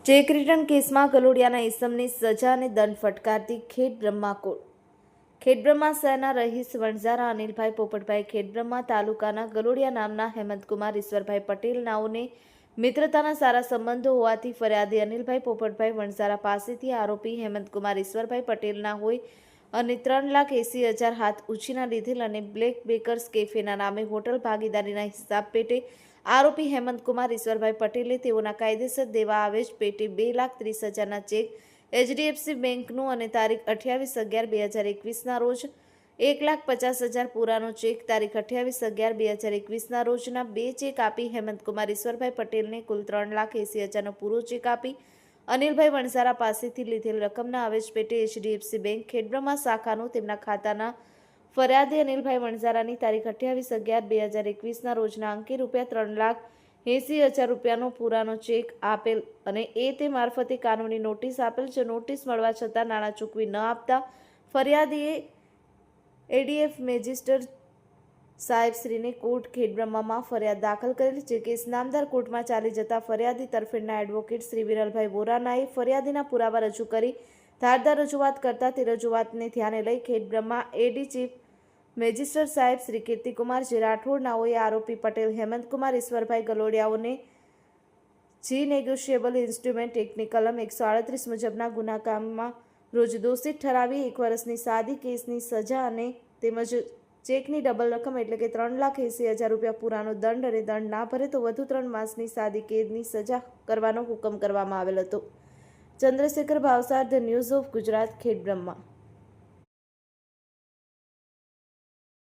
Cheque return કેસમાં ગલોડિયાના ઇસમની સજા અને દંડ ફટકારતી ખેડબ્રહ્મા કોર્ટ. ખેડબ્રહ્મા શહેરના રહીશ વણઝારા અનિલભાઈ પોપટભાઈ ખેડબ્રહ્મા તાલુકાના ગલોડિયા નામના હેમંતકુમાર ઈશ્વરભાઈ પટેલ નાઓને મિત્રતાના સારા સંબંધો હોવાથી ફરિયાદી અનિલભાઈ પોપટભાઈ વણઝારા પાસેથી આરોપી હેમંતકુમાર ઈશ્વરભાઈ પટેલના હોય અને 3,80,000 હાથ ઉછીના લીધેલ અને બ્લેક બેકર્સ કેફેના નામે હોટલ ભાગીદારીના હિસાબ પેટે આરોપી હેમંતકુમાર ઈશ્વરભાઈ પટેલે તેઓના કાયદેસર દેવા આવેજ પેટે 2,30,000ના ચેક HDFC બેંકનું અને તારીખ 28/11/2021ના રોજ 1,50,000 પૂરાનો ચેક તારીખ 28/11/2021ના રોજના 2 ચેક આપી હેમંતકુમાર ઈશ્વરભાઈ પટેલને કુલ 3,80,000નો પૂરો ચેક આપી અનિલભાઈ વણઝારા પાસેથી લીધેલ રકમના આવેજ પેટે HDFC બેંક ખેડબ્રહ્મા શાખાનું તેમના ખાતાના ફરિયાદી અનિલભાઈ વણઝારાની તારીખ 28/11/2021ના રોજના અંકે ₹3,80,000 રૂપિયાનો પૂરાનો ચેક આપેલ અને તે મારફતે કાનૂની નોટિસ આપેલ છે. નોટિસ મળવા છતાં નાણાં ચૂકવી ન આપતા ફરિયાદીએ ADF મેજિસ્ટ્રેટ સાહેબશ્રીને કોર્ટ ખેડબ્રહ્મામાં ફરિયાદ દાખલ કરેલ છે. કેસ નામદાર કોર્ટમાં ચાલી જતા ફરિયાદી તરફેણના એડવોકેટ શ્રી વિરલભાઈ બોરાનાએ ફરિયાદીના પુરાવા રજૂ કરી ધારદાર રજૂઆત કરતા તે રજૂઆતને ધ્યાને લઈ ખેડબ્રહ્મા AD ચીફ મેજિસ્ટ્રેટ સાહેબ શ્રી કીર્તિકુમાર જે રાઠોડ નાઓએ આરોપી પટેલ હેમંતકુમાર ઈશ્વરભાઈ ગલોડિયાઓને જી નેગોશિયેબલ ઇન્સ્ટ્રુમેન્ટ એક્ટની કલમ 138 મુજબના ગુનાકામમાં રોજ દોષિત ઠરાવી 1 વર્ષની સાદી કેસની સજા અને તેમજ ચેકની ડબલ રકમ એટલે કે 3,80,000 રૂપિયા પૂરાનો દંડ અને દંડ ના ભરે તો વધુ 3 માસની સાદી કેદની સજા કરવાનો હુકમ કરવામાં આવેલ હતો. Chandrashekhar Bhavsar, the news of Gujarat, Khedbrahma.